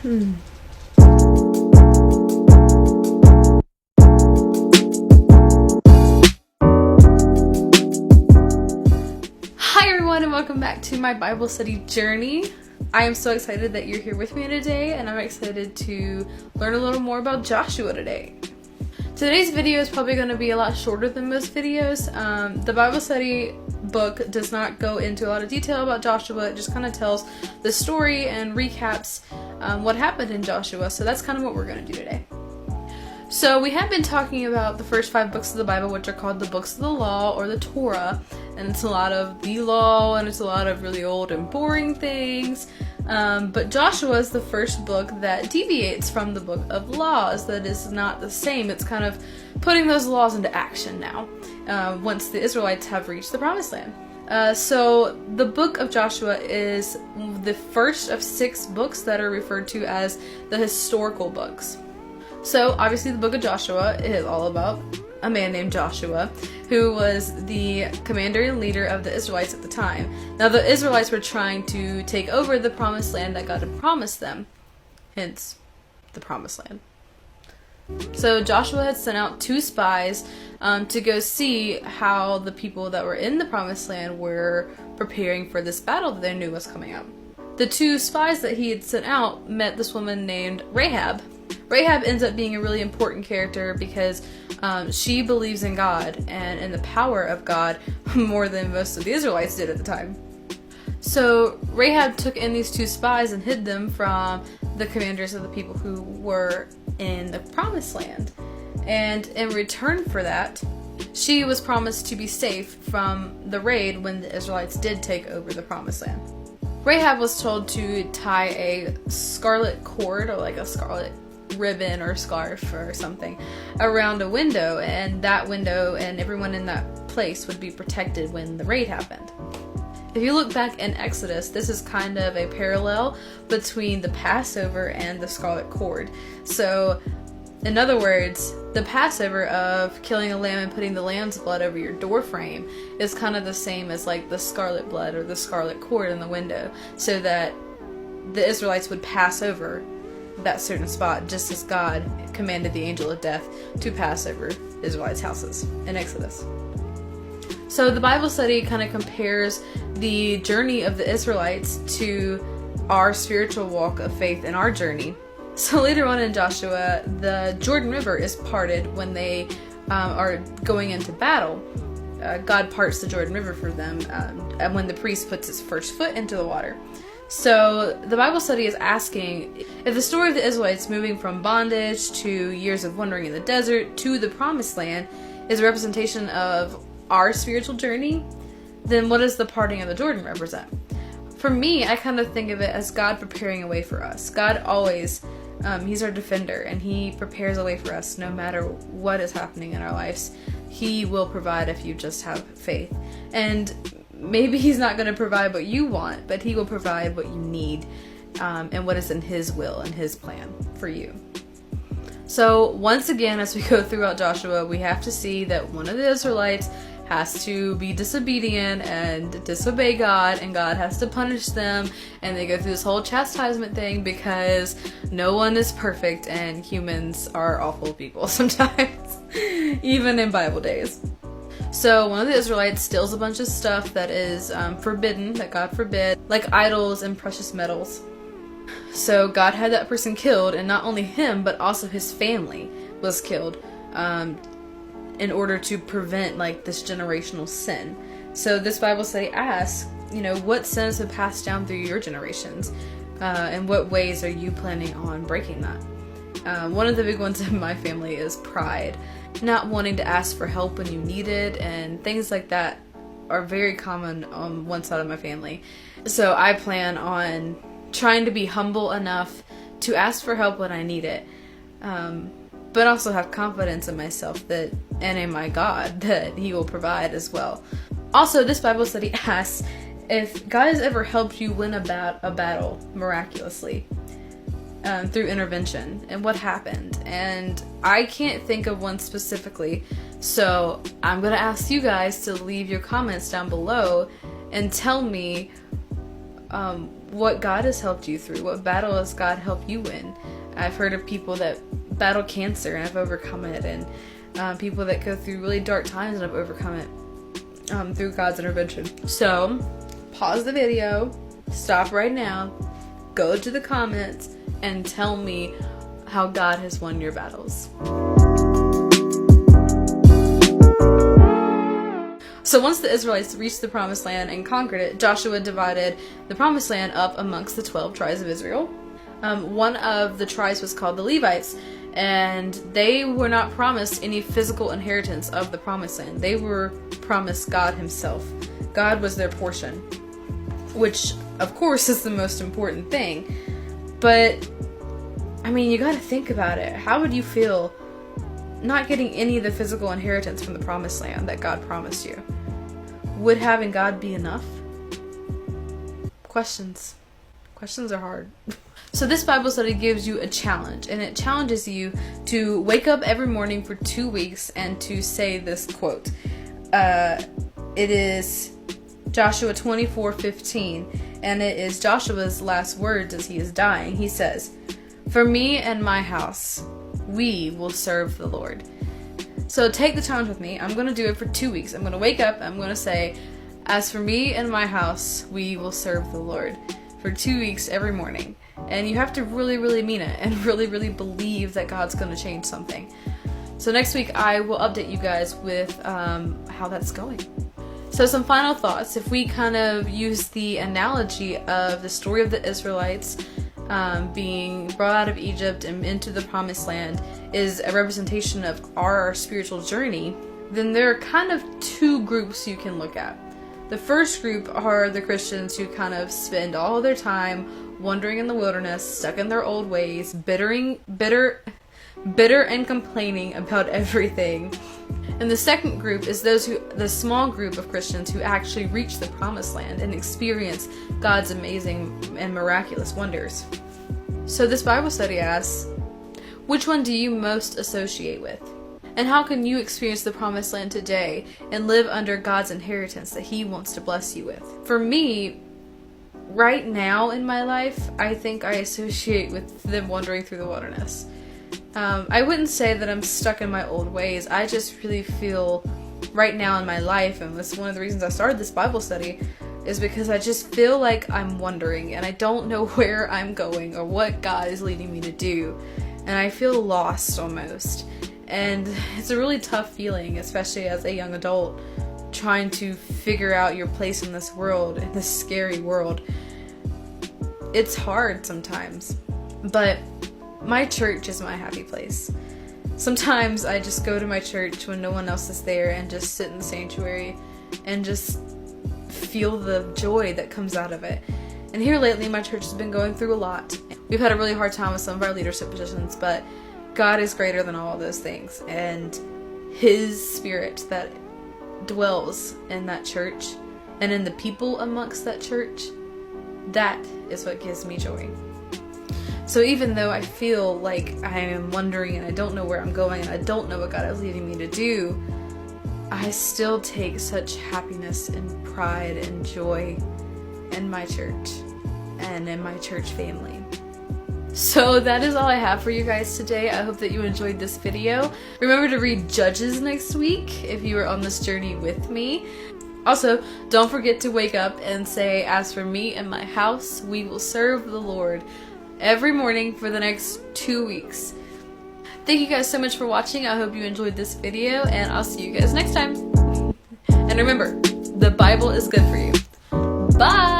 Hi everyone, and welcome back to my Bible study journey. I am so excited that you're here with me today, and I'm excited to learn a little more about Joshua today. Today's video is probably going to be a lot shorter than most videos. The Bible study book does not go into a lot of detail about Joshua. It just kind of tells the story and recaps what happened in Joshua. So that's kind of what we're going to do today. So we have been talking about the first 5 books of the Bible, which are called the books of the law, or the Torah. And it's a lot of the law, and it's a lot of really old and boring things. But Joshua is the first book that deviates from the book of laws. That is not the same. It's kind of putting those laws into action now, once the Israelites have reached the promised land. So the book of Joshua is the first of 6 books that are referred to as the historical books. So obviously the book of Joshua is all about a man named Joshua, who was the commander and leader of the Israelites at the time. Now the Israelites were trying to take over the promised land that God had promised them, hence the promised land. So Joshua had sent out 2 spies to go see how the people that were in the promised land were preparing for this battle that they knew was coming up. The 2 spies that he had sent out met this woman named Rahab. Rahab ends up being a really important character because she believes in God and in the power of God more than most of the Israelites did at the time. So Rahab took in these 2 spies and hid them from the commanders of the people who were in the promised land. And in return for that, she was promised to be safe from the raid when the Israelites did take over the promised land. Rahab was told to tie a scarlet cord, or like a scarlet ribbon or scarf or something, around a window, and that window and everyone in that place would be protected when the raid happened. If you look back in Exodus, this is kind of a parallel between the Passover and the scarlet cord. So in other words, the Passover of killing a lamb and putting the lamb's blood over your door frame is kind of the same as like the scarlet blood or the scarlet cord in the window, so that the Israelites would pass over that certain spot, just as God commanded the angel of death to pass over Israelites' houses in Exodus. So the Bible study kind of compares the journey of the Israelites to our spiritual walk of faith in our journey. So later on in Joshua, the Jordan River is parted when they are going into battle. God parts the Jordan River for them and when the priest puts his first foot into the water. So the Bible study is asking if the story of the Israelites moving from bondage to years of wandering in the desert to the promised land is a representation of our spiritual journey, then what does the parting of the Jordan represent? For me, I kind of think of it as God preparing a way for us. God always, He's our defender, and He prepares a way for us no matter what is happening in our lives. He will provide if you just have faith. And maybe He's not going to provide what you want, but He will provide what you need, and what is in His will and His plan for you. So once again, as we go throughout Joshua, we have to see that one of the Israelites has to be disobedient and disobey God, and God has to punish them, and they go through this whole chastisement thing because no one is perfect and humans are awful people sometimes, even in Bible days. So one of the Israelites steals a bunch of stuff that is forbidden, that God forbid, like idols and precious metals. So God had that person killed, and not only him, but also his family was killed in order to prevent like this generational sin. So this Bible study asks, what sins have passed down through your generations? And what ways are you planning on breaking that? One of the big ones in my family is pride. Not wanting to ask for help when you need it, and things like that are very common on one side of my family. So I plan on trying to be humble enough to ask for help when I need it, but also have confidence in myself that, and in my God, that He will provide as well. Also, this Bible study asks if God has ever helped you win a battle miraculously through intervention, and what happened. And I can't think of one specifically, so I'm going to ask you guys to leave your comments down below and tell me what God has helped you through. What battle has God helped you win? I've heard of people that battle cancer and have overcome it, and people that go through really dark times and have overcome it through God's intervention. So, pause the video, stop right now, go to the comments, and tell me how God has won your battles. So once the Israelites reached the promised land and conquered it, Joshua divided the promised land up amongst the 12 tribes of Israel. One of the tribes was called the Levites, and they were not promised any physical inheritance of the promised land. They were promised God himself. God was their portion, which of course is the most important thing. But I mean, you gotta think about it. How would you feel not getting any of the physical inheritance from the promised land that God promised you? Would having God be enough? Questions are hard. So this Bible study gives you a challenge, and it challenges you to wake up every morning for 2 weeks and to say this quote. It is Joshua 24:15, and it is Joshua's last words as he is dying. He says, "For me and my house, we will serve the Lord." So take the challenge with me. I'm going to do it for 2 weeks. I'm going to wake up. I'm going to say, "As for me and my house, we will serve the Lord," for 2 weeks every morning. And you have to really, really mean it and really, really believe that God's going to change something. So next week I will update you guys with how that's going. So some final thoughts. If we kind of use the analogy of the story of the Israelites being brought out of Egypt and into the promised land is a representation of our spiritual journey, then there are kind of two groups you can look at. The first group are the Christians who kind of spend all their time wandering in the wilderness, stuck in their old ways, bitter and complaining about everything. And the second group is the small group of Christians who actually reach the promised land and experience God's amazing and miraculous wonders. So this Bible study asks, which one do you most associate with? And how can you experience the promised land today and live under God's inheritance that he wants to bless you with? For me, right now in my life, I think I associate with them wandering through the wilderness. I wouldn't say that I'm stuck in my old ways. I just really feel right now in my life, and that's one of the reasons I started this Bible study, is because I just feel like I'm wandering and I don't know where I'm going or what God is leading me to do. And I feel lost almost. And it's a really tough feeling, especially as a young adult, trying to figure out your place in this world, in this scary world. It's hard sometimes, but my church is my happy place. Sometimes I just go to my church when no one else is there and just sit in the sanctuary and just feel the joy that comes out of it. And here lately, my church has been going through a lot. We've had a really hard time with some of our leadership positions, but God is greater than all of those things. And his spirit that dwells in that church and in the people amongst that church, that is what gives me joy. So even though I feel like I am wondering and I don't know where I'm going and I don't know what God is leading me to do, I still take such happiness and pride and joy in my church and in my church family. So that is all I have for you guys today. I hope that you enjoyed this video. Remember to read Judges next week if you are on this journey with me. Also, don't forget to wake up and say, "As for me and my house, we will serve the Lord," every morning for the next 2 weeks. Thank you guys so much for watching. I hope you enjoyed this video, and I'll see you guys next time. And remember, the Bible is good for you. Bye!